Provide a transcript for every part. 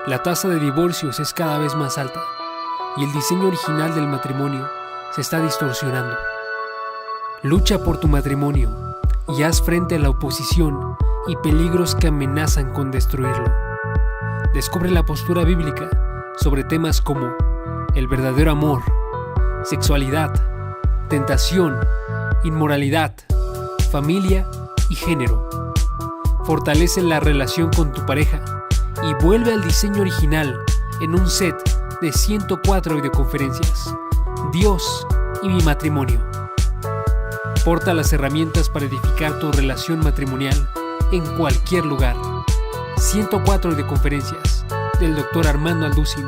La tasa de divorcios es cada vez más alta y el diseño original del matrimonio se está distorsionando. Lucha por tu matrimonio y haz frente a la oposición y peligros que amenazan con destruirlo. Descubre la postura bíblica sobre temas como el verdadero amor, sexualidad, tentación, inmoralidad, familia y género. Fortalece la relación con tu pareja y vuelve al diseño original en un set de 104 videoconferencias. Dios y mi matrimonio. Porta las herramientas para edificar tu relación matrimonial en cualquier lugar. 104 videoconferencias del Dr. Armando Alducin.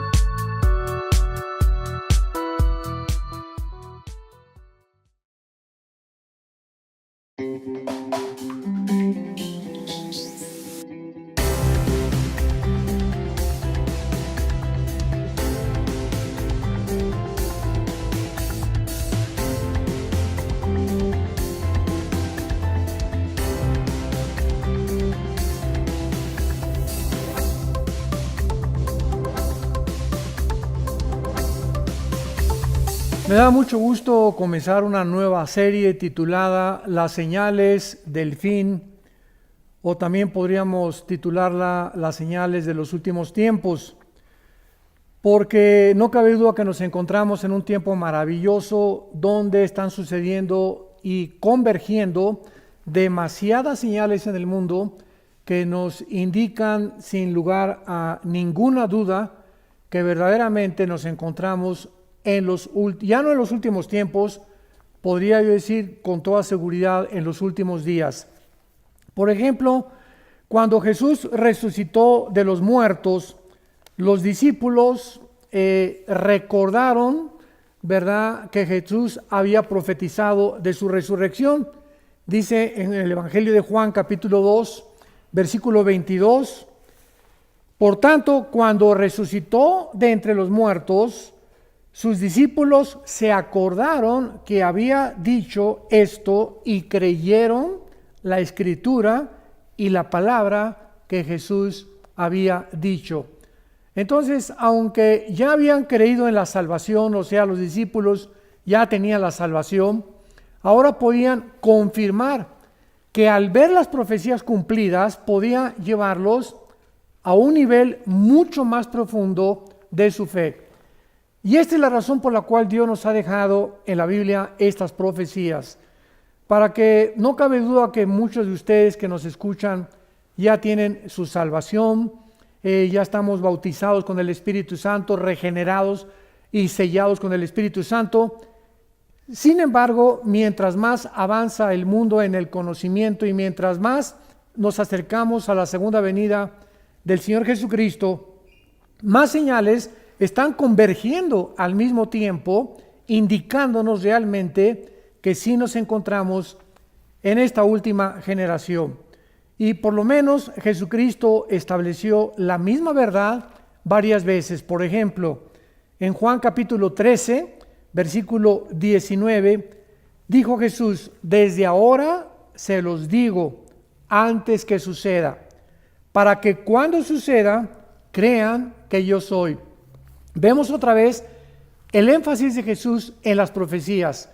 Me da mucho gusto comenzar una nueva serie titulada Las señales del fin, o también podríamos titularla Las señales de los últimos tiempos, porque no cabe duda que nos encontramos en un tiempo maravilloso donde están sucediendo y convergiendo demasiadas señales en el mundo que nos indican sin lugar a ninguna duda que verdaderamente nos encontramos ya no en los últimos tiempos, podría yo decir con toda seguridad en los últimos días. Por ejemplo, cuando Jesús resucitó de los muertos, los discípulos recordaron, ¿verdad?, que Jesús había profetizado de su resurrección. Dice en el Evangelio de Juan capítulo 2, versículo 22, por tanto, cuando resucitó de entre los muertos, sus discípulos se acordaron que había dicho esto y creyeron la escritura y la palabra que Jesús había dicho. Entonces, aunque ya habían creído en la salvación, o sea, los discípulos ya tenían la salvación, ahora podían confirmar que al ver las profecías cumplidas podía llevarlos a un nivel mucho más profundo de su fe. Y esta es la razón por la cual Dios nos ha dejado en la Biblia estas profecías, para que no cabe duda que muchos de ustedes que nos escuchan ya tienen su salvación, ya estamos bautizados con el Espíritu Santo, regenerados y sellados con el Espíritu Santo. Sin embargo, mientras más avanza el mundo en el conocimiento y mientras más nos acercamos a la segunda venida del Señor Jesucristo, más señales están convergiendo al mismo tiempo, indicándonos realmente que sí nos encontramos en esta última generación. Y por lo menos Jesucristo estableció la misma verdad varias veces. Por ejemplo, en Juan capítulo 13, versículo 19, dijo Jesús: desde ahora se los digo antes que suceda, para que cuando suceda crean que yo soy. Vemos otra vez el énfasis de Jesús en las profecías.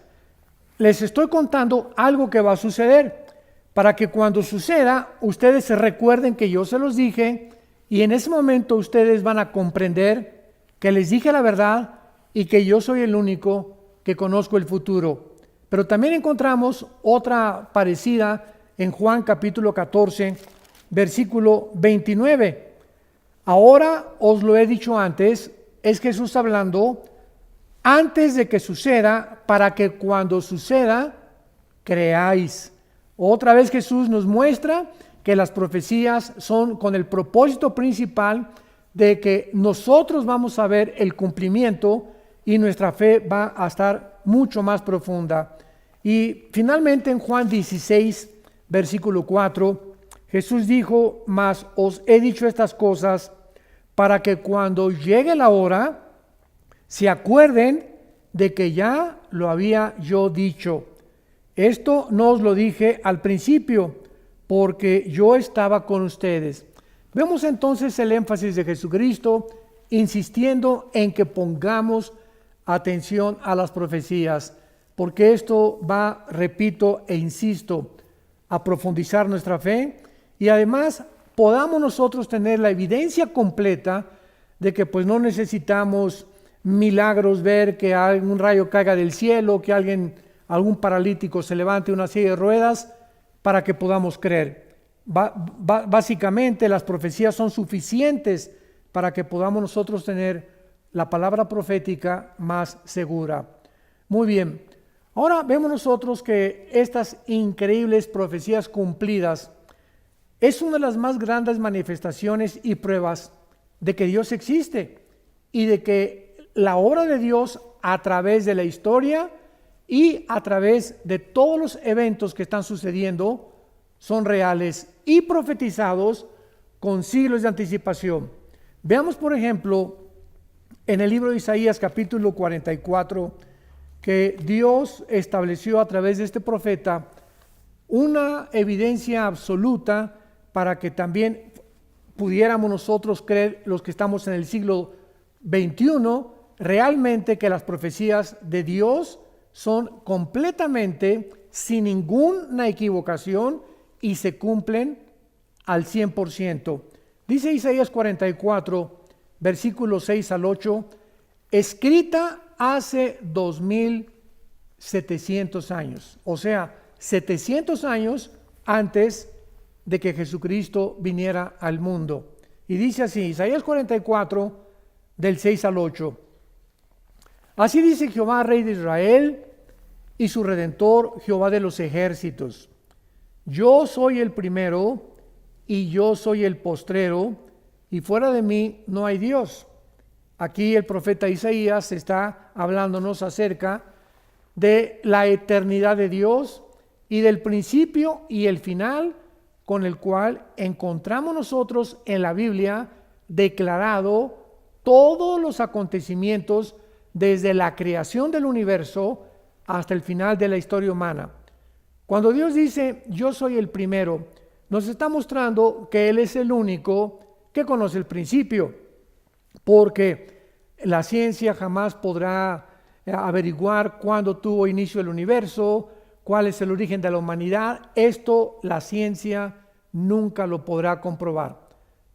Les estoy contando algo que va a suceder, para que cuando suceda, ustedes se recuerden que yo se los dije, y en ese momento ustedes van a comprender que les dije la verdad y que yo soy el único que conozco el futuro. Pero también encontramos otra parecida en Juan capítulo 14, versículo 29. Ahora os lo he dicho antes. Es Jesús hablando antes de que suceda, para que cuando suceda creáis. Otra vez Jesús nos muestra que las profecías son con el propósito principal de que nosotros vamos a ver el cumplimiento y nuestra fe va a estar mucho más profunda. Y finalmente en Juan 16, versículo 4, Jesús dijo: mas os he dicho estas cosas para que cuando llegue la hora se acuerden de que ya lo había yo dicho. Esto no os lo dije al principio, porque yo estaba con ustedes. Vemos entonces el énfasis de Jesucristo insistiendo en que pongamos atención a las profecías, porque esto va, repito e insisto, a profundizar nuestra fe y además podamos nosotros tener la evidencia completa de que pues no necesitamos milagros, ver que algún rayo caiga del cielo, que algún paralítico se levante una silla de ruedas para que podamos creer. Básicamente las profecías son suficientes para que podamos nosotros tener la palabra profética más segura. Muy bien, ahora vemos nosotros que estas increíbles profecías cumplidas es una de las más grandes manifestaciones y pruebas de que Dios existe y de que la obra de Dios a través de la historia y a través de todos los eventos que están sucediendo son reales y profetizados con siglos de anticipación. Veamos, por ejemplo, en el libro de Isaías capítulo 44, que Dios estableció a través de este profeta una evidencia absoluta para que también pudiéramos nosotros creer, los que estamos en el siglo XXI, realmente que las profecías de Dios son completamente sin ninguna equivocación y se cumplen al 100%. Dice Isaías 44, versículos 6 al 8, escrita hace 2700 años, o sea, 700 años antes de que Jesucristo viniera al mundo. Y dice así, Isaías 44, del 6 al 8. Así dice Jehová, Rey de Israel, y su Redentor, Jehová de los ejércitos. Yo soy el primero, y yo soy el postrero, y fuera de mí no hay Dios. Aquí el profeta Isaías está hablándonos acerca de la eternidad de Dios y del principio y el final con el cual encontramos nosotros en la Biblia declarado todos los acontecimientos desde la creación del universo hasta el final de la historia humana. Cuando Dios dice, yo soy el primero, nos está mostrando que Él es el único que conoce el principio, porque la ciencia jamás podrá averiguar cuándo tuvo inicio el universo, cuál es el origen de la humanidad. Esto la ciencia nunca lo podrá comprobar,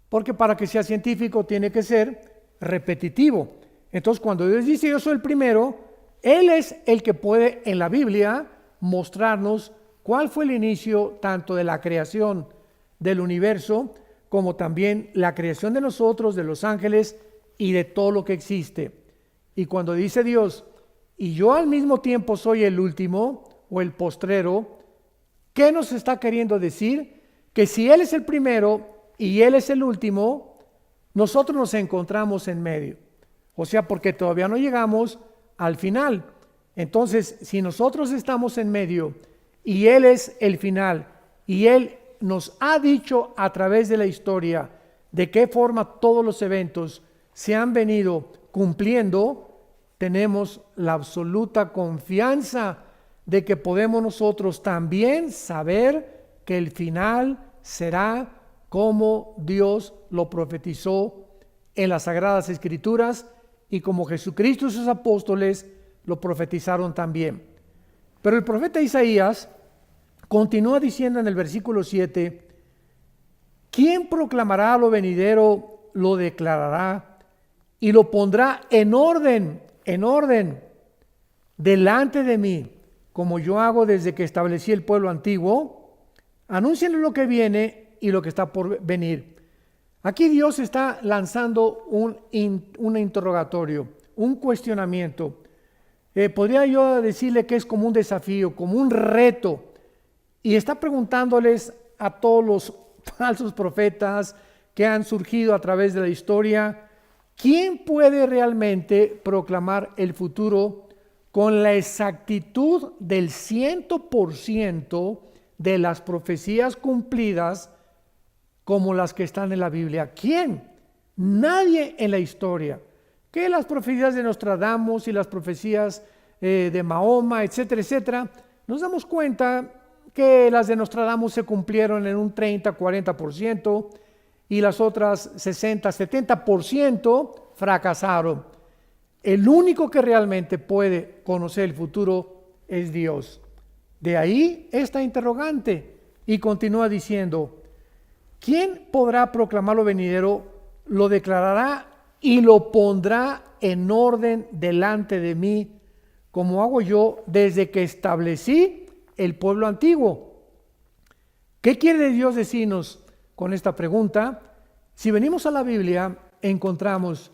porque para que sea científico tiene que ser repetitivo. Entonces, cuando Dios dice yo soy el primero, Él es el que puede en la Biblia mostrarnos cuál fue el inicio tanto de la creación del universo como también la creación de nosotros, de los ángeles y de todo lo que existe. Y cuando dice Dios, y yo al mismo tiempo soy el último o el postrero, ¿qué nos está queriendo decir? Que si Él es el primero y Él es el último, nosotros nos encontramos en medio. O sea, porque todavía no llegamos al final. Entonces, si nosotros estamos en medio y Él es el final y Él nos ha dicho a través de la historia de qué forma todos los eventos se han venido cumpliendo, tenemos la absoluta confianza de que podemos nosotros también saber que el final será como Dios lo profetizó en las Sagradas Escrituras y como Jesucristo y sus apóstoles lo profetizaron también. Pero el profeta Isaías continúa diciendo en el versículo 7, ¿quién proclamará lo venidero, lo declarará y lo pondrá en orden, delante de mí, como yo hago desde que establecí el pueblo antiguo? Anúncienle lo que viene y lo que está por venir. Aquí Dios está lanzando un interrogatorio, un cuestionamiento. Podría yo decirle que es como un desafío, como un reto. Y está preguntándoles a todos los falsos profetas que han surgido a través de la historia, ¿quién puede realmente proclamar el futuro con la exactitud del 100% de las profecías cumplidas como las que están en la Biblia? ¿Quién? Nadie en la historia. Que las profecías de Nostradamus y las profecías de Mahoma, etcétera, etcétera, nos damos cuenta que las de Nostradamus se cumplieron en un 30-40% y las otras 60, 70% fracasaron. El único que realmente puede conocer el futuro es Dios. De ahí esta interrogante, y continúa diciendo: ¿quién podrá proclamar lo venidero? Lo declarará y lo pondrá en orden delante de mí, como hago yo desde que establecí el pueblo antiguo. ¿Qué quiere Dios decirnos con esta pregunta? Si venimos a la Biblia, encontramos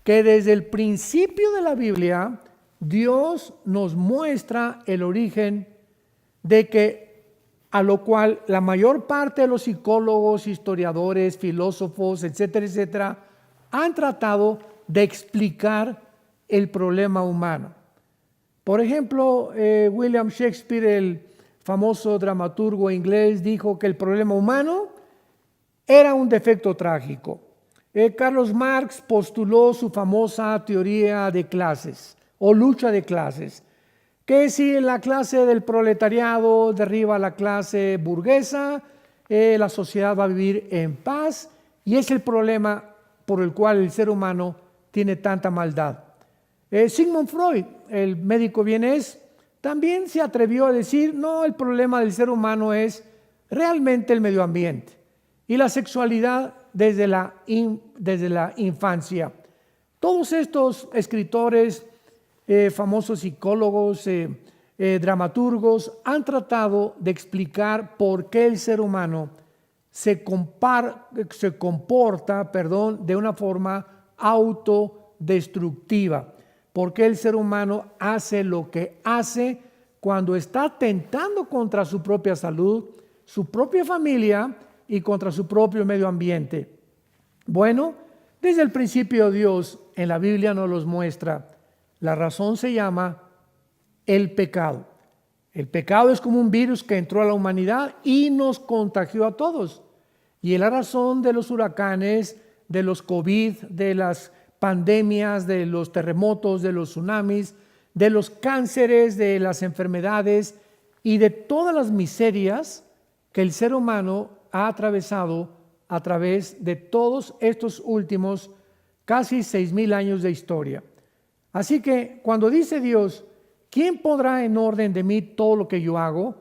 que desde el principio de la Biblia, Dios nos muestra el origen de que, a lo cual la mayor parte de los psicólogos, historiadores, filósofos, etcétera, etcétera, han tratado de explicar el problema humano. Por ejemplo, William Shakespeare, el famoso dramaturgo inglés, dijo que el problema humano era un defecto trágico. Carlos Marx postuló su famosa teoría de clases o lucha de clases, que si la clase del proletariado derriba a la clase burguesa, la sociedad va a vivir en paz, y es el problema por el cual el ser humano tiene tanta maldad. Sigmund Freud, el médico vienés, también se atrevió a decir: no, el problema del ser humano es realmente el medio ambiente y la sexualidad desde la infancia. Todos estos escritores, famosos psicólogos, dramaturgos, han tratado de explicar por qué el ser humano se comporta de una forma autodestructiva. ¿Por qué el ser humano hace lo que hace cuando está atentando contra su propia salud, su propia familia y contra su propio medio ambiente? Bueno, desde el principio Dios en la Biblia nos los muestra. La razón se llama el pecado. El pecado es como un virus que entró a la humanidad y nos contagió a todos. Y es la razón de los huracanes, de los COVID, de las pandemias, de los terremotos, de los tsunamis, de los cánceres, de las enfermedades y de todas las miserias que el ser humano ha atravesado a través de todos estos últimos casi 6,000 años de historia. Así que cuando dice Dios: ¿quién podrá en orden de mí todo lo que yo hago?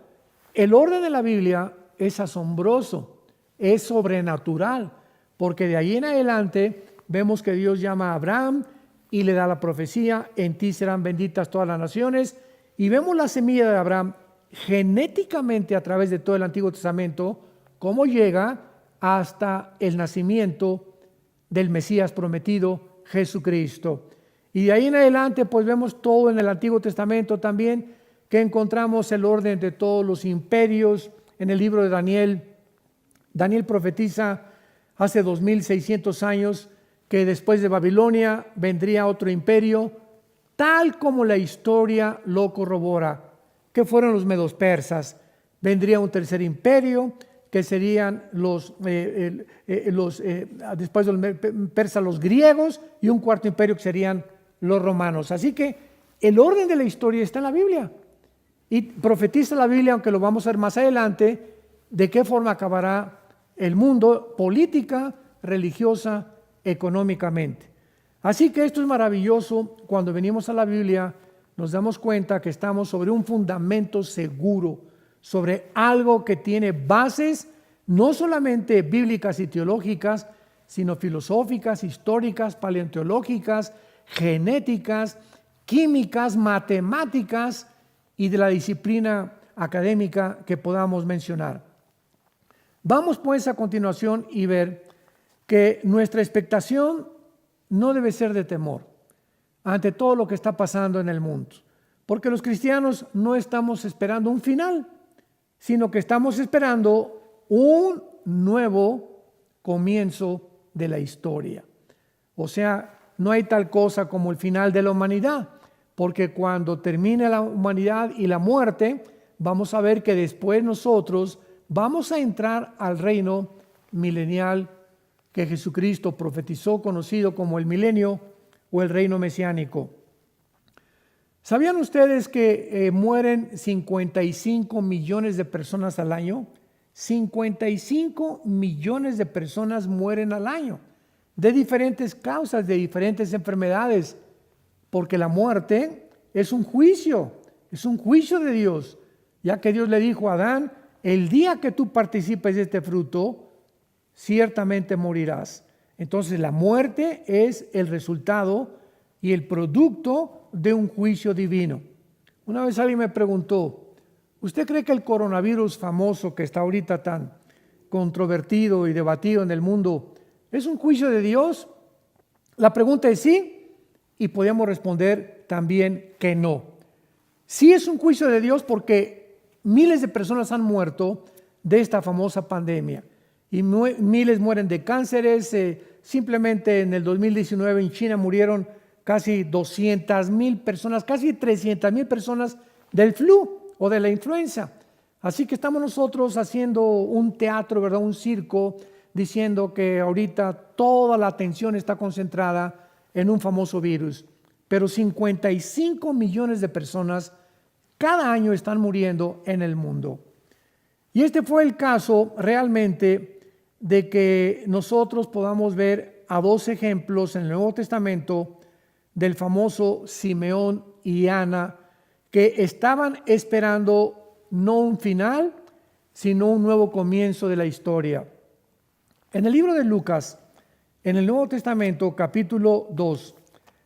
El orden de la Biblia es asombroso, es sobrenatural, porque de ahí en adelante vemos que Dios llama a Abraham y le da la profecía: en ti serán benditas todas las naciones, y vemos la semilla de Abraham genéticamente a través de todo el Antiguo Testamento, cómo llega hasta el nacimiento del Mesías prometido, Jesucristo. Y de ahí en adelante pues vemos todo en el Antiguo Testamento también, que encontramos el orden de todos los imperios. En el libro de Daniel profetiza hace 2600 años que después de Babilonia vendría otro imperio, tal como la historia lo corrobora, que fueron los medos persas. Vendría un tercer imperio, que serían después de los persas, los griegos, y un cuarto imperio que serían los romanos. Así que el orden de la historia está en la Biblia, y profetiza la Biblia, aunque lo vamos a ver más adelante, de qué forma acabará el mundo, política, religiosa, económicamente. Así que esto es maravilloso. Cuando venimos a la Biblia nos damos cuenta que estamos sobre un fundamento seguro, sobre algo que tiene bases no solamente bíblicas y teológicas, sino filosóficas, históricas, paleontológicas, genéticas, químicas, matemáticas y de la disciplina académica que podamos mencionar. Vamos pues a continuación y ver que nuestra expectación no debe ser de temor ante todo lo que está pasando en el mundo, porque los cristianos no estamos esperando un final, sino que estamos esperando un nuevo comienzo de la historia. O sea, no hay tal cosa como el final de la humanidad, porque cuando termine la humanidad y la muerte, vamos a ver que después nosotros vamos a entrar al reino milenial que Jesucristo profetizó, conocido como el milenio o el reino mesiánico. ¿Sabían ustedes que mueren 55 millones de personas al año 55 millones de personas mueren al año de diferentes causas, de diferentes enfermedades, porque la muerte es un juicio de Dios, ya que Dios le dijo a Adán: el día que tú participes de este fruto, ciertamente morirás. Entonces la muerte es el resultado y el producto de un juicio divino. Una vez alguien me preguntó: ¿usted cree que el coronavirus famoso que está ahorita tan controvertido y debatido en el mundo es un juicio de Dios? La pregunta es sí, y podemos responder también que no. Sí es un juicio de Dios porque miles de personas han muerto de esta famosa pandemia y miles mueren de cánceres. Simplemente en el 2019 en China murieron casi 200,000 personas, casi 300,000 personas del flu o de la influenza. Así que estamos nosotros haciendo un teatro, ¿verdad? Un circo, diciendo que ahorita toda la atención está concentrada en un famoso virus. Pero 55 millones de personas cada año están muriendo en el mundo. Y este fue el caso realmente de que nosotros podamos ver a dos ejemplos en el Nuevo Testamento del famoso Simeón y Ana, que estaban esperando no un final, sino un nuevo comienzo de la historia. En el libro de Lucas, en el Nuevo Testamento, capítulo 2,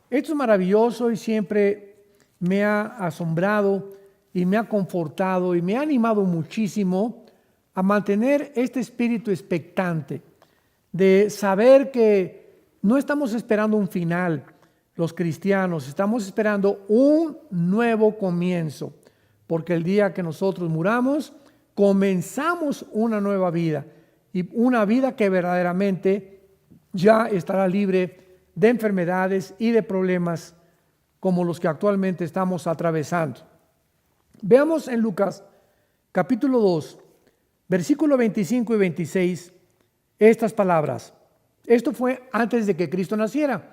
esto es maravilloso y siempre me ha asombrado y me ha confortado y me ha animado muchísimo a mantener este espíritu expectante de saber que no estamos esperando un final, los cristianos, estamos esperando un nuevo comienzo, porque el día que nosotros muramos, comenzamos una nueva vida y una vida que verdaderamente ya estará libre de enfermedades y de problemas como los que actualmente estamos atravesando. Veamos en Lucas capítulo 2, versículo 25 y 26, estas palabras. Esto fue antes de que Cristo naciera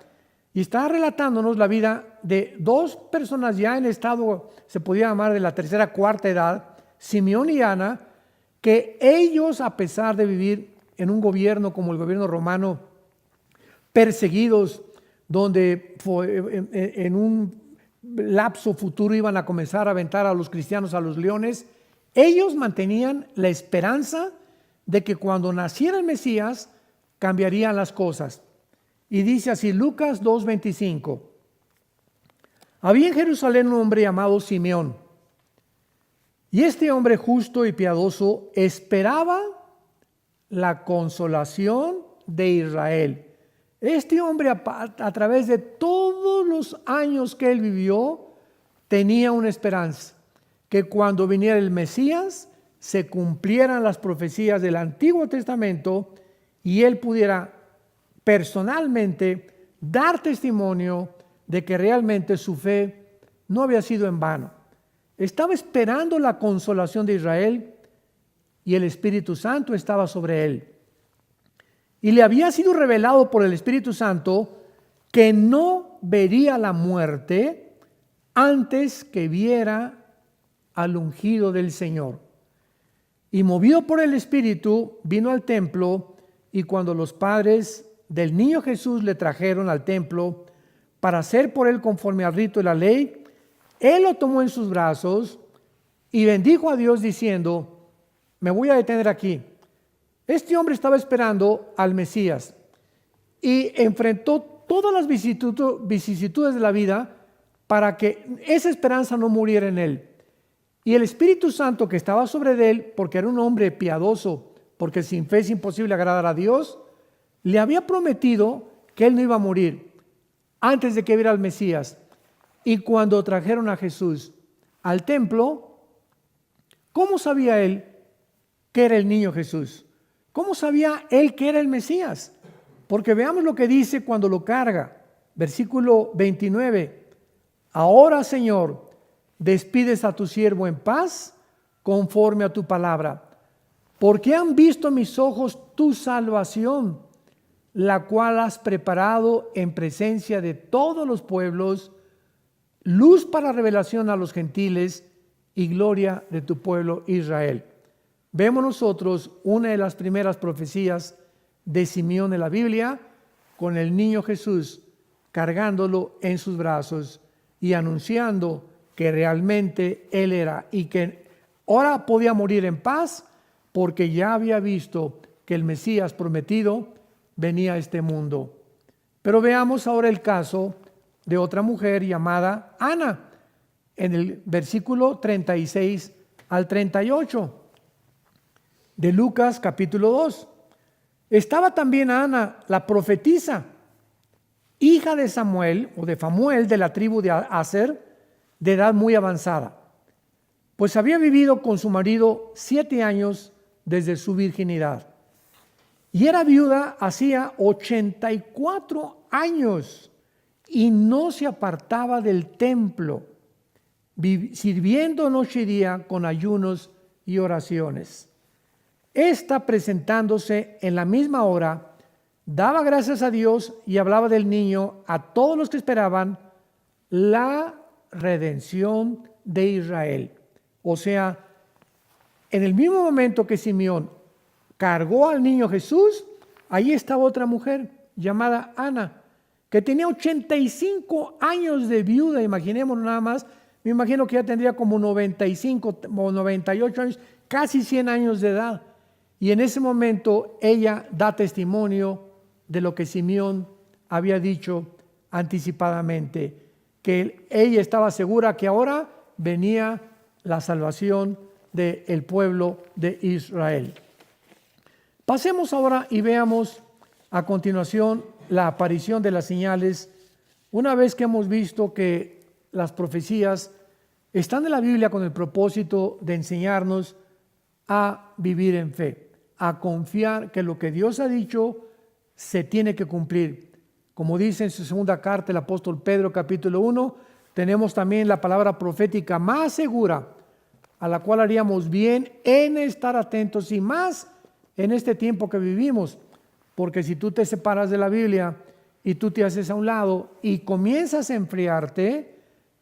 y está relatándonos la vida de dos personas ya en estado, se podría llamar de la tercera, cuarta edad, Simeón y Ana, que ellos, a pesar de vivir en un gobierno como el gobierno romano, perseguidos, donde en un lapso futuro iban a comenzar a aventar a los cristianos a los leones, ellos mantenían la esperanza de que cuando naciera el Mesías cambiarían las cosas. Y dice así Lucas 2:25: había en Jerusalén un hombre llamado Simeón, y este hombre justo y piadoso esperaba la consolación de Israel. Este hombre, a través de todos los años que él vivió, tenía una esperanza, que cuando viniera el Mesías se cumplieran las profecías del Antiguo Testamento y él pudiera personalmente dar testimonio de que realmente su fe no había sido en vano. Estaba esperando la consolación de Israel y el Espíritu Santo estaba sobre él. Y le había sido revelado por el Espíritu Santo que no vería la muerte antes que viera al ungido del Señor. Y movido por el Espíritu, vino al templo, y cuando los padres del niño Jesús le trajeron al templo para hacer por él conforme al rito de la ley, él lo tomó en sus brazos y bendijo a Dios diciendo: me voy a detener aquí. Este hombre estaba esperando al Mesías y enfrentó todas las vicisitudes de la vida para que esa esperanza no muriera en él. Y el Espíritu Santo que estaba sobre él, porque era un hombre piadoso, porque sin fe es imposible agradar a Dios, le había prometido que él no iba a morir antes de que viera al Mesías. Y cuando trajeron a Jesús al templo, ¿cómo sabía él que era el niño Jesús? ¿Cómo sabía él que era el Mesías? Porque veamos lo que dice cuando lo carga. Versículo 29. Ahora, Señor, despides a tu siervo en paz conforme a tu palabra, porque han visto mis ojos tu salvación, la cual has preparado en presencia de todos los pueblos, luz para revelación a los gentiles y gloria de tu pueblo Israel. vemos nosotros una de las primeras profecías de Simeón en la Biblia, con el niño Jesús cargándolo en sus brazos y anunciando que realmente Él era y que ahora podía morir en paz porque ya había visto que el Mesías prometido venía a este mundo. Pero veamos ahora el caso de otra mujer llamada Ana, en el versículo 36 al 38 de Lucas capítulo 2. Estaba también Ana, la profetisa, hija de Samuel o de Famuel de la tribu de Aser, de edad muy avanzada, pues había vivido con su marido 7 años desde su virginidad. Y era viuda hacía 84 años y no se apartaba del templo, sirviendo noche y día con ayunos y oraciones. Esta, presentándose en la misma hora, daba gracias a Dios y hablaba del niño a todos los que esperaban la redención de Israel. O sea, en el mismo momento que Simeón cargó al niño Jesús, ahí estaba otra mujer llamada Ana, que tenía 85 años de viuda, imaginémonos nada más. Me imagino que ya tendría como 95 o 98 años, casi 100 años de edad. Y en ese momento ella da testimonio de lo que Simeón había dicho anticipadamente, que ella estaba segura que ahora venía la salvación del pueblo de Israel. Pasemos ahora y veamos a continuación la aparición de las señales, una vez que hemos visto que las profecías están en la Biblia con el propósito de enseñarnos a vivir en fe, a confiar que lo que Dios ha dicho se tiene que cumplir. Como dice en su segunda carta el apóstol Pedro, capítulo 1, tenemos también la palabra profética más segura, a la cual haríamos bien en estar atentos y más en este tiempo que vivimos, porque si tú te separas de la Biblia y tú te haces a un lado y comienzas a enfriarte,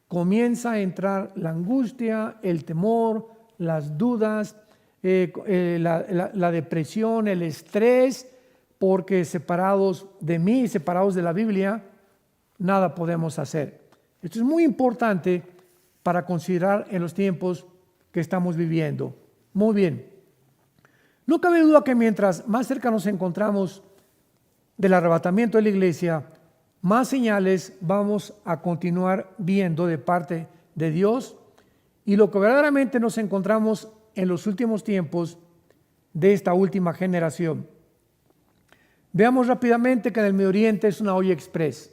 comienza a entrar la angustia, el temor, las dudas, la depresión, el estrés, porque separados de mí, separados de la Biblia, nada podemos hacer. Esto es muy importante para considerar en los tiempos que estamos viviendo. Muy bien. No cabe duda que mientras más cerca nos encontramos del arrebatamiento de la iglesia, más señales vamos a continuar viendo de parte de Dios, y lo que verdaderamente nos encontramos en los últimos tiempos de esta última generación. Veamos rápidamente que en el Medio Oriente es una olla express.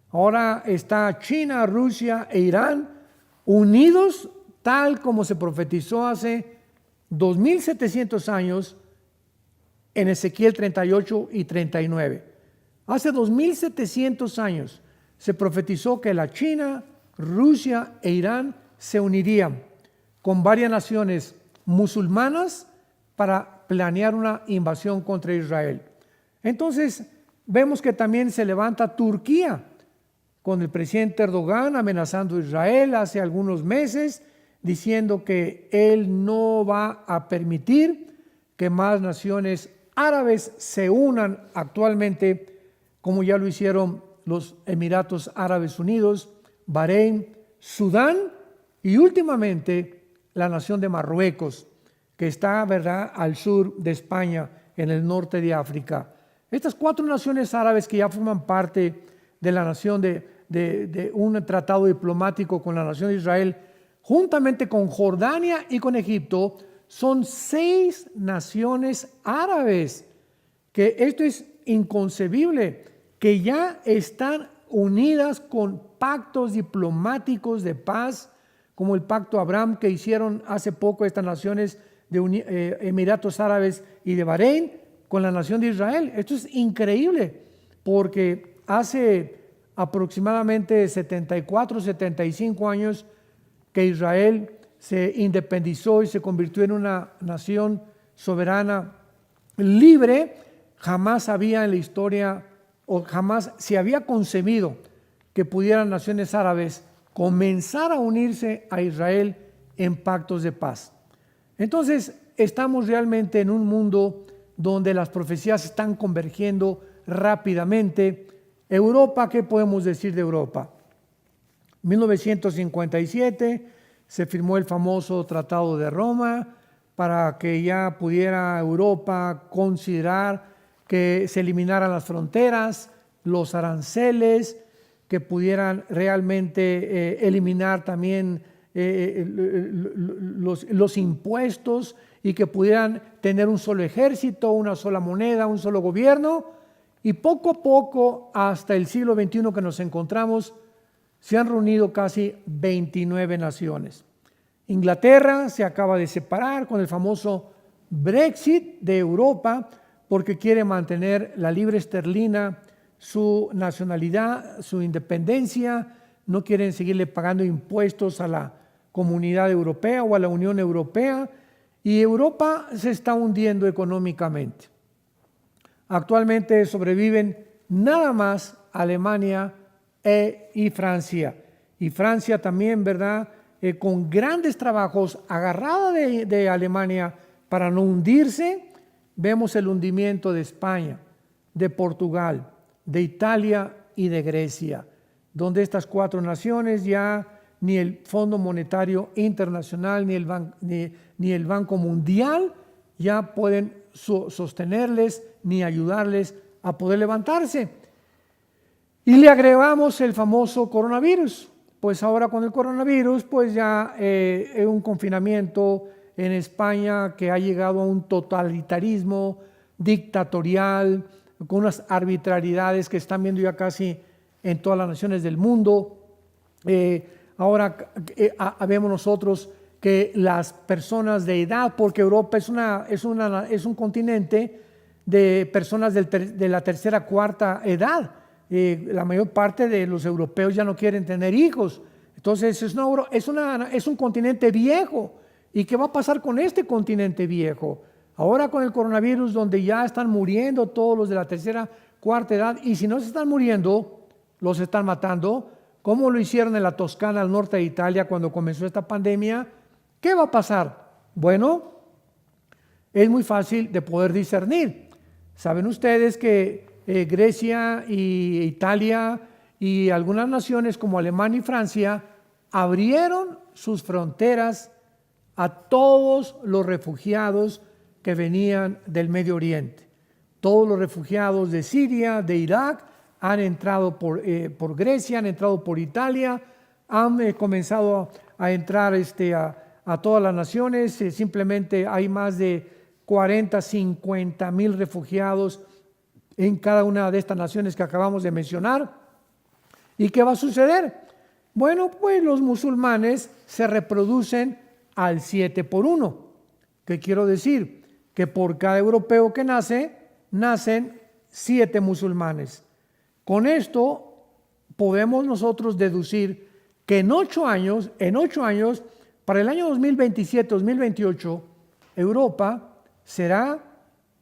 Ahora está China, Rusia e Irán unidos tal como se profetizó hace 2700 años en Ezequiel 38 y 39. Hace 2700 años se profetizó que la China, Rusia e Irán se unirían con varias naciones musulmanas para planear una invasión contra Israel. Entonces vemos que también se levanta Turquía con el presidente Erdogan amenazando a Israel hace algunos meses, diciendo que él no va a permitir que más naciones árabes se unan actualmente, como ya lo hicieron los Emiratos Árabes Unidos, Bahrein, Sudán y últimamente la nación de Marruecos, que está, ¿verdad?, al sur de España, en el norte de África. Estas 4 naciones árabes que ya forman parte de la nación de un tratado diplomático con la nación de Israel, juntamente con Jordania y con Egipto, son 6 naciones árabes, que esto es inconcebible, que ya están unidas con pactos diplomáticos de paz, como el pacto Abraham que hicieron hace poco estas naciones de Emiratos Árabes y de Bahrein con la nación de Israel. Esto es increíble, porque hace aproximadamente 74, 75 años que Israel se independizó y se convirtió en una nación soberana libre. Jamás había en la historia, o jamás se había concebido que pudieran naciones árabes comenzar a unirse a Israel en pactos de paz. Entonces, estamos realmente en un mundo donde las profecías están convergiendo rápidamente. Europa, ¿qué podemos decir de Europa? 1957 se firmó el famoso Tratado de Roma para que ya pudiera Europa considerar que se eliminaran las fronteras, los aranceles, que pudieran realmente eliminar también los impuestos y que pudieran tener un solo ejército, una sola moneda, un solo gobierno. Y poco a poco, hasta el siglo XXI que nos encontramos, se han reunido casi 29 naciones. Inglaterra se acaba de separar con el famoso Brexit de Europa porque quiere mantener la libra esterlina, su nacionalidad, su independencia. No quieren seguirle pagando impuestos a la Comunidad Europea o a la Unión Europea, y Europa se está hundiendo económicamente. Actualmente sobreviven nada más Alemania y Francia. Y Francia también, ¿verdad? Con grandes trabajos, agarrada de Alemania para no hundirse. Vemos el hundimiento de España, de Portugal, de Italia y de Grecia, donde estas cuatro naciones ya ni el Fondo Monetario Internacional ni el Banco Mundial ya pueden sostenerles ni ayudarles a poder levantarse. Y le agregamos el famoso coronavirus. Pues ahora con el coronavirus, pues ya un confinamiento en España que ha llegado a un totalitarismo dictatorial, con unas arbitrariedades que están viendo ya casi en todas las naciones del mundo. Ahora vemos nosotros que las personas de edad, porque Europa es un continente de personas de la tercera, cuarta edad. La mayor parte de los europeos ya no quieren tener hijos. Entonces es un continente viejo. ¿Y qué va a pasar con este continente viejo? Ahora con el coronavirus, donde ya están muriendo todos los de la tercera, cuarta edad, y si no se están muriendo, los están matando, como lo hicieron en la Toscana, al norte de Italia, cuando comenzó esta pandemia. ¿Qué va a pasar? Bueno, es muy fácil de poder discernir. Saben ustedes que Grecia y Italia y algunas naciones como Alemania y Francia abrieron sus fronteras a todos los refugiados que venían del Medio Oriente. Todos los refugiados de Siria, de Irak, han entrado por Grecia, han entrado por Italia, han comenzado a entrar a todas las naciones. Simplemente hay más de 40, 50 mil refugiados en cada una de estas naciones que acabamos de mencionar. ¿Y qué va a suceder? Bueno, pues los musulmanes se reproducen al 7:1. ¿Qué quiero decir? Que por cada europeo que nacen 7 musulmanes. Con esto podemos nosotros deducir que en 8 años, para el año 2027-2028, Europa será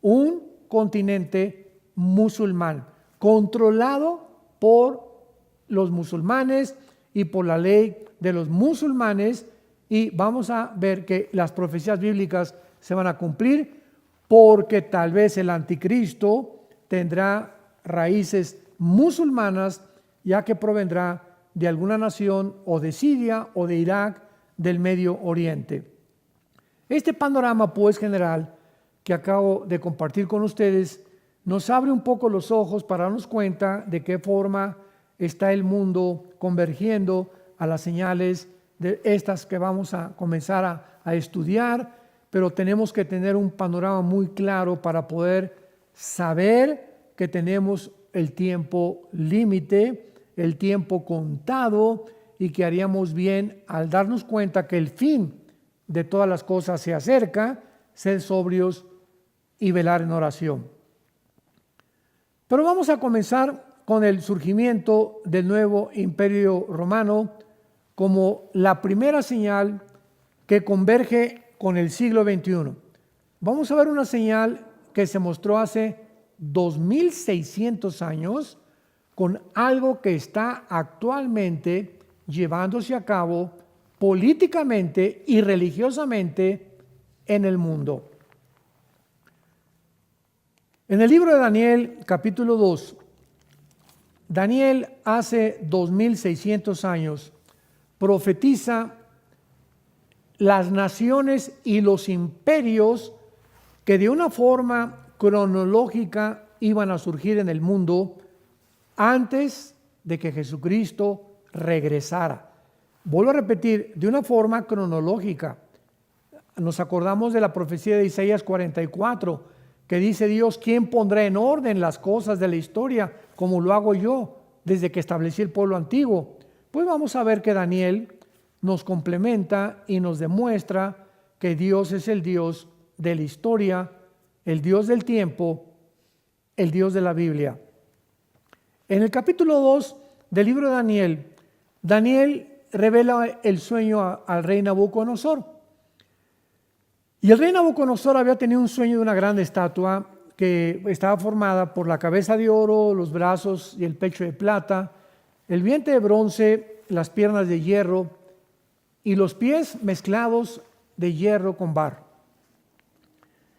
un continente musulmán, controlado por los musulmanes y por la ley de los musulmanes, y vamos a ver que las profecías bíblicas se van a cumplir, porque tal vez el anticristo tendrá raíces musulmanas, ya que provendrá de alguna nación o de Siria o de Irak, del Medio Oriente. Este panorama, pues, general que acabo de compartir con ustedes nos abre un poco los ojos para darnos cuenta de qué forma está el mundo convergiendo a las señales de estas que vamos a comenzar a estudiar, pero tenemos que tener un panorama muy claro para poder saber que tenemos el tiempo límite, el tiempo contado, y que haríamos bien al darnos cuenta que el fin de todas las cosas se acerca, ser sobrios y velar en oración. Pero vamos a comenzar con el surgimiento del nuevo imperio romano como la primera señal que converge con el siglo XXI. Vamos a ver una señal que se mostró hace 2600 años con algo que está actualmente llevándose a cabo políticamente y religiosamente en el mundo. En el libro de Daniel, capítulo 2, Daniel hace 2600 años profetiza las naciones y los imperios que de una forma cronológica iban a surgir en el mundo antes de que Jesucristo regresara. Vuelvo a repetir, de una forma cronológica. Nos acordamos de la profecía de Isaías 44, que dice Dios: ¿quién pondrá en orden las cosas de la historia como lo hago yo desde que establecí el pueblo antiguo? Pues vamos a ver que Daniel nos complementa y nos demuestra que Dios es el Dios de la historia, el Dios del tiempo, el Dios de la Biblia. En el capítulo 2 del libro de Daniel, Daniel revela el sueño al rey Nabucodonosor. Y el rey Nabucodonosor había tenido un sueño de una gran estatua que estaba formada por la cabeza de oro, los brazos y el pecho de plata, el vientre de bronce, las piernas de hierro y los pies mezclados de hierro con barro.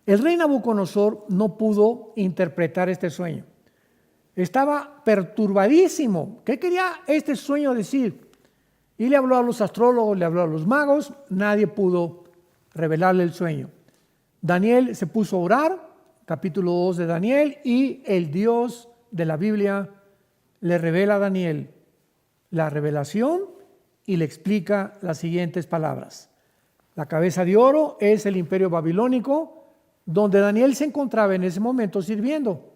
El rey Nabucodonosor no pudo interpretar este sueño. Estaba perturbadísimo. ¿Qué quería este sueño decir? Y le habló a los astrólogos, le habló a los magos, nadie pudo revelarle el sueño. Daniel se puso a orar, capítulo 2 de Daniel, y el Dios de la Biblia le revela a Daniel la revelación y le explica las siguientes palabras. La cabeza de oro es el imperio babilónico, donde Daniel se encontraba en ese momento sirviendo.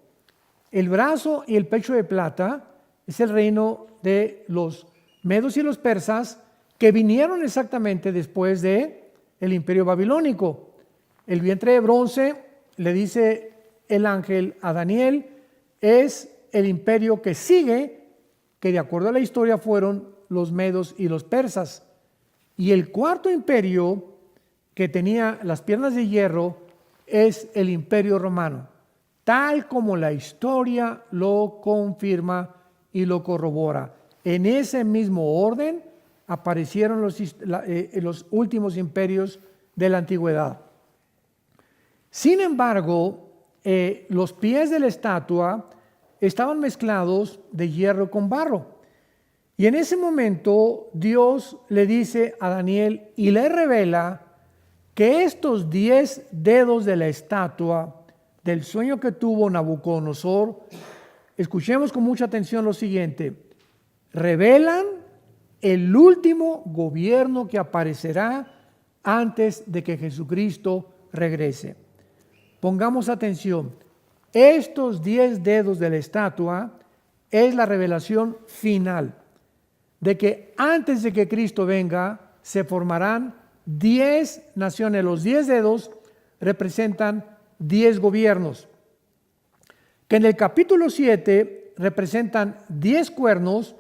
El brazo y el pecho de plata es el reino de los medos y los persas, que vinieron exactamente después de el imperio babilónico. El vientre de bronce, le dice el ángel a Daniel, es el imperio que sigue, que de acuerdo a la historia fueron los medos y los persas. Y el cuarto imperio, que tenía las piernas de hierro, es el imperio romano, tal como la historia lo confirma y lo corrobora. En ese mismo orden aparecieron los últimos imperios de la antigüedad. Sin embargo, los pies de la estatua estaban mezclados de hierro con barro. Y en ese momento Dios le dice a Daniel y le revela que estos 10 dedos de la estatua del sueño que tuvo Nabucodonosor, escuchemos con mucha atención lo siguiente, revelan el último gobierno que aparecerá antes de que Jesucristo regrese. Pongamos atención, estos 10 dedos de la estatua es la revelación final de que antes de que Cristo venga se formarán 10 naciones. Los 10 dedos representan 10 gobiernos, que en el capítulo 7 representan 10 cuernos,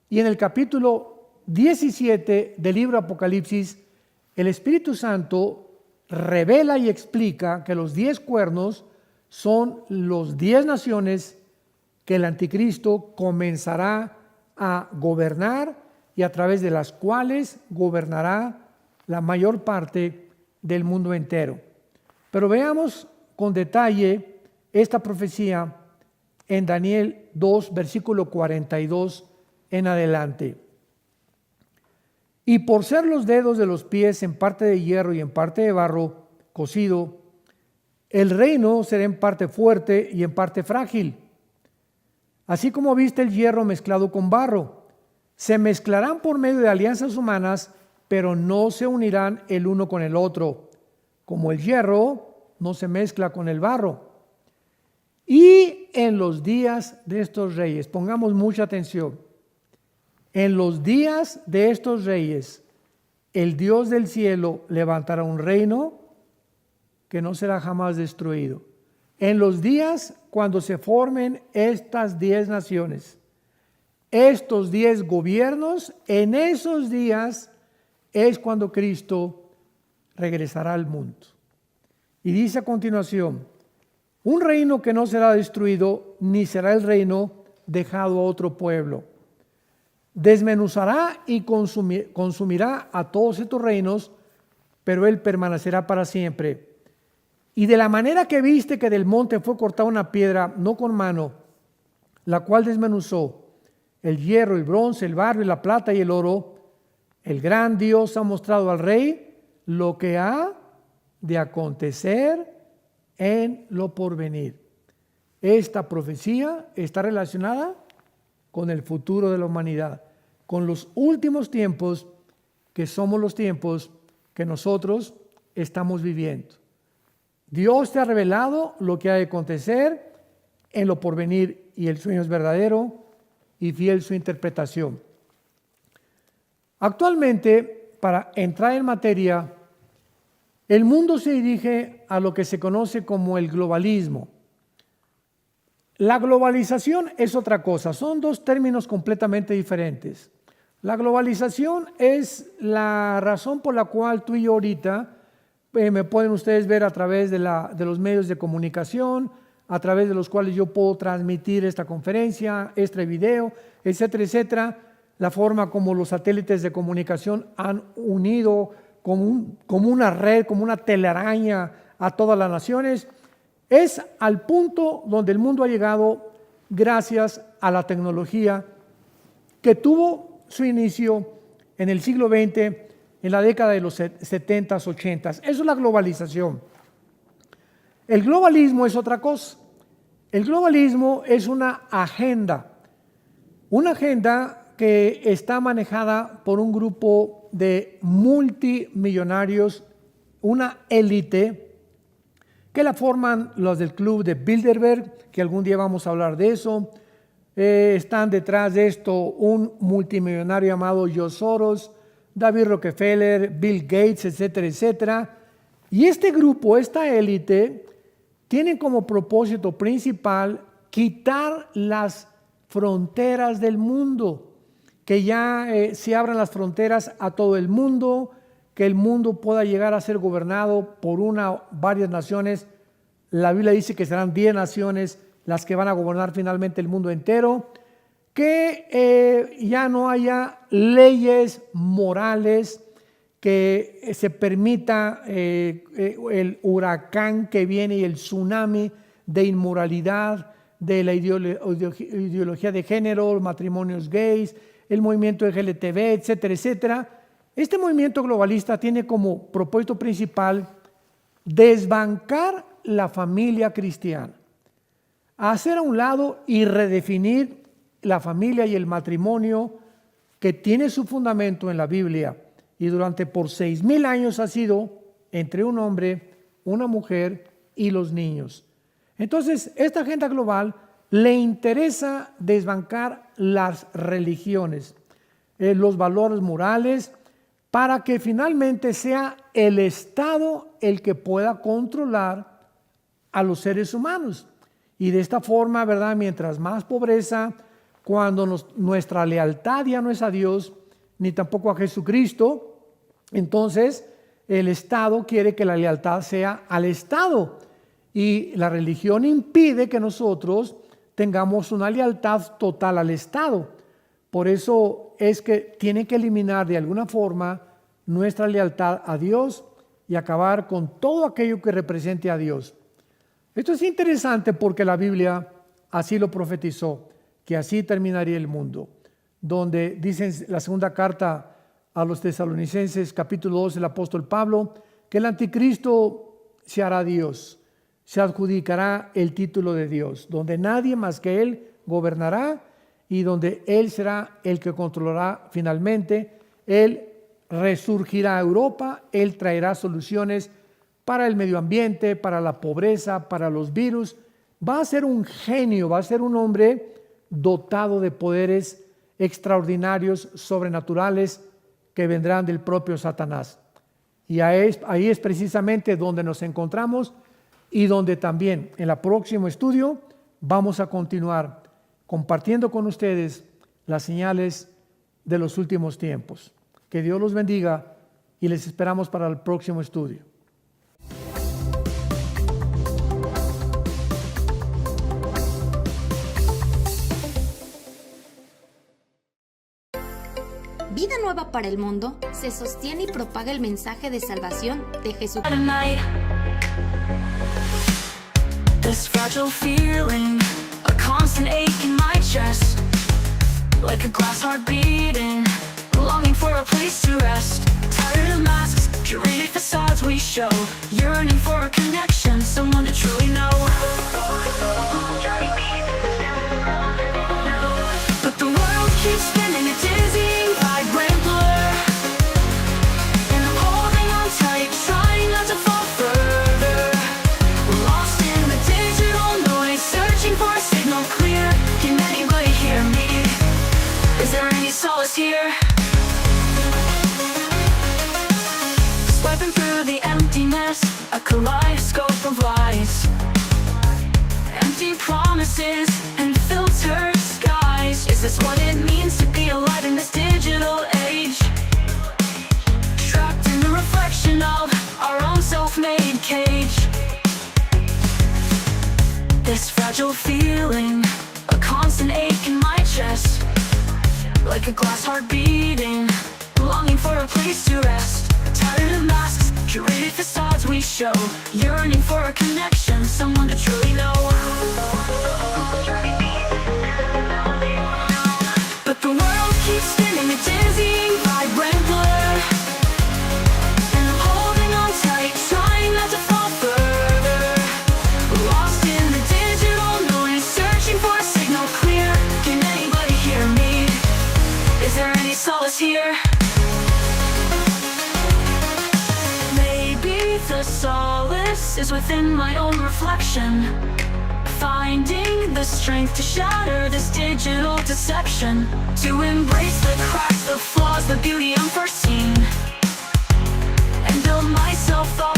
y en el capítulo 17 del libro Apocalipsis el Espíritu Santo revela y explica que los 10 cuernos son los 10 naciones que el anticristo comenzará a gobernar y a través de las cuales gobernará la mayor parte del mundo entero. Pero veamos con detalle esta profecía en Daniel 2, versículo 42 en adelante. Y por ser los dedos de los pies en parte de hierro y en parte de barro cocido, el reino será en parte fuerte y en parte frágil. Así como viste el hierro mezclado con barro, se mezclarán por medio de alianzas humanas, pero no se unirán el uno con el otro, como el hierro no se mezcla con el barro. Y en los días de estos reyes, pongamos mucha atención, en los días de estos reyes, el Dios del cielo levantará un reino que no será jamás destruido. En los días cuando se formen estas 10 naciones, estos 10 gobiernos, en esos días es cuando Cristo regresará al mundo. Y dice a continuación, un reino que no será destruido, ni será el reino dejado a otro pueblo. Desmenuzará y consumirá a todos estos reinos, pero Él permanecerá para siempre. Y de la manera que viste que del monte fue cortada una piedra, no con mano, la cual desmenuzó el hierro, el bronce, el barro, la plata y el oro, el gran Dios ha mostrado al rey lo que ha de acontecer en lo porvenir. Esta profecía está relacionada con el futuro de la humanidad, con los últimos tiempos, que somos los tiempos que nosotros estamos viviendo. Dios te ha revelado lo que ha de acontecer en lo porvenir, y el sueño es verdadero y fiel su interpretación. Actualmente, para entrar en materia, el mundo se dirige a lo que se conoce como el globalismo. La globalización es otra cosa, son dos términos completamente diferentes. La globalización es la razón por la cual tú y yo ahorita me pueden ustedes ver a través de los medios de comunicación, a través de los cuales yo puedo transmitir esta conferencia, este video, etcétera, etcétera. La forma como los satélites de comunicación han unido como una red, como una telaraña a todas las naciones, es al punto donde el mundo ha llegado gracias a la tecnología que tuvo su inicio en el siglo XX, en la década de los 70s, 80s. Eso es la globalización. El globalismo es otra cosa. El globalismo es una agenda que está manejada por un grupo de multimillonarios, una élite, que la forman los del club de Bilderberg, que algún día vamos a hablar de eso. Están detrás de esto un multimillonario llamado George Soros, David Rockefeller, Bill Gates, etcétera, etcétera. Y este grupo, esta élite, tiene como propósito principal quitar las fronteras del mundo, que ya se abran las fronteras a todo el mundo, que el mundo pueda llegar a ser gobernado por varias naciones. La Biblia dice que serán 10 naciones las que van a gobernar finalmente el mundo entero, que ya no haya leyes morales, que se permita el huracán que viene y el tsunami de inmoralidad, de la ideología de género, matrimonios gays, el movimiento LGTB, etcétera, etcétera. Este movimiento globalista tiene como propósito principal desbancar la familia cristiana, hacer a un lado y redefinir la familia y el matrimonio que tiene su fundamento en la Biblia y durante por 6,000 años ha sido entre un hombre, una mujer y los niños. Entonces, esta agenda global le interesa desbancar las religiones, los valores morales, para que finalmente sea el Estado el que pueda controlar a los seres humanos. Y de esta forma, ¿verdad? Mientras más pobreza, cuando nuestra lealtad ya no es a Dios, ni tampoco a Jesucristo, entonces el Estado quiere que la lealtad sea al Estado. Y la religión impide que nosotros tengamos una lealtad total al Estado. Por eso es que tiene que eliminar de alguna forma nuestra lealtad a Dios y acabar con todo aquello que represente a Dios. Esto es interesante porque la Biblia así lo profetizó, que así terminaría el mundo, donde dice en la segunda carta a los tesalonicenses, capítulo 2, el apóstol Pablo, que el anticristo se hará Dios, se adjudicará el título de Dios, donde nadie más que Él gobernará y donde Él será el que controlará finalmente. Él resurgirá a Europa, Él traerá soluciones para el medio ambiente, para la pobreza, para los virus. Va a ser un genio, va a ser un hombre dotado de poderes extraordinarios, sobrenaturales, que vendrán del propio Satanás. Y ahí es precisamente donde nos encontramos y donde también en el próximo estudio vamos a continuar compartiendo con ustedes las señales de los últimos tiempos. Que Dios los bendiga y les esperamos para el próximo estudio. Vida Nueva para el Mundo se sostiene y propaga el mensaje de salvación de Jesucristo. This fragile feeling, a constant ache in my chest, like a glass heart beating, longing for a place to rest. Tired of masks, curated facades we show, yearning for a connection, someone to truly know. But the world keeps spinning, a dizzying, vibrant blur, and I'm holding on tight, trying not to fall further. Lost in the digital noise, searching for a signal clear. Can anybody hear me? Is there any solace here? Swiping through the emptiness, a kaleidoscope of lies, empty promises and filtered skies. Is this what it means to be alive in this digital age? Trapped in the reflection of our own self-made cage. This fragile feeling, a constant ache in my chest, like a glass heart beating, longing for a place to rest. Tired of masks, curated facades we show, yearning for a connection, someone to truly know. But the world keeps spinning, a dizzying, vibrant blur, and I'm holding on tight, trying not to fall further. Lost in the digital noise, searching for a signal clear. Can anybody hear me? Is there any solace here? Maybe the solace is within my own reflection, finding the strength to shatter this digital deception, to embrace the cracks, the flaws, the beauty unforeseen, and build myself up